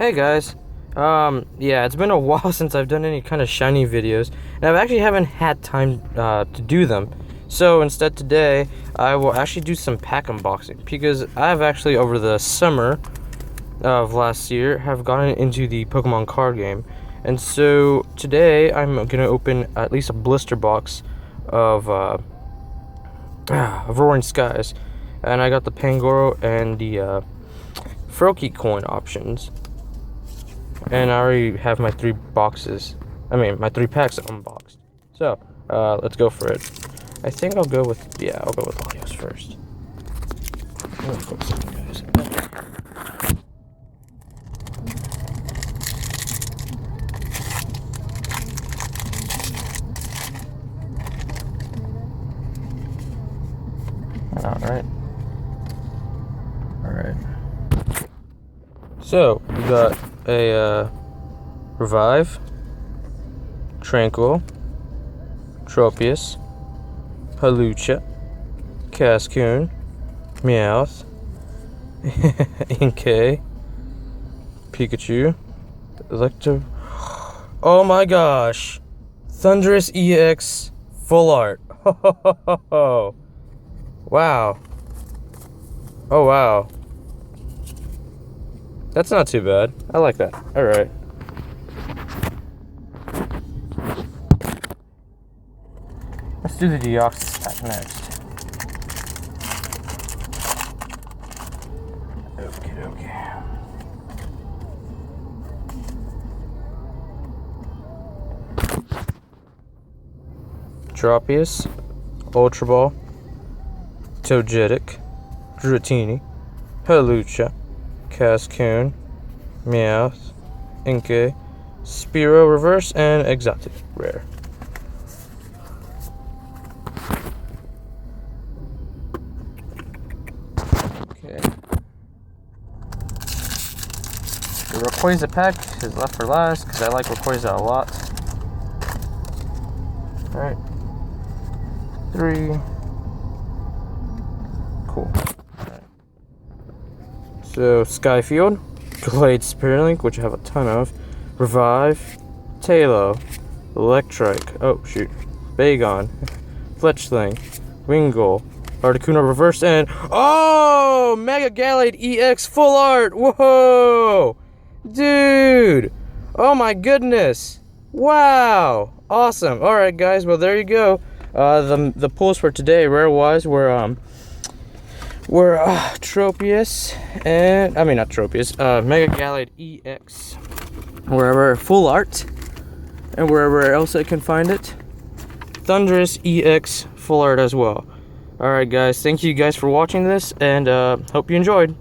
Hey guys, yeah, it's been a while since I've done any kind of shiny videos, and I actually haven't had time to do them. So instead today, I will actually do some pack unboxing, because I've actually, over the summer of last year, have gotten into the Pokemon card game. And so today, I'm gonna open at least a blister box of Roaring Skies. And I got the Pangoro and the Froakie coin options. And I already have my three packs unboxed. So, let's go for it. I think I'll go with Latios first. Guys. Alright. So, we got a Revive, Tranquil, Tropius, Halucha, Cascoon, Meowth, Inkay, Pikachu, Electro. Oh my gosh! Thundurus EX Full Art. Wow. Oh wow. That's not too bad. I like that. Alright. Let's do the Deoxys pack next. Okay. Tropius, Ultra Ball, Togetic, Dratini, Halucha, Cascoon, Meowth, Inkay, Spearow Reverse, and Exotic Rare. Okay. The Rayquaza pack is left for last because I like Rayquaza a lot. Alright. 3. Cool. Alright. So, Skyfield, Glade Spearlink, which I have a ton of, Revive, Talo, Electrike, oh shoot, Bagon, Fletchling, Wingull, Articuno Reverse, and oh! Mega Gallade EX Full Art! Whoa! Dude! Oh my goodness! Wow! Awesome! Alright guys, well there you go. The pulls for today, rare-wise, were Tropius and not Tropius, Mega Gallade EX, wherever Full Art, and wherever else I can find it, Thundurus EX Full Art as well. Alright guys, thank you guys for watching this, and hope you enjoyed.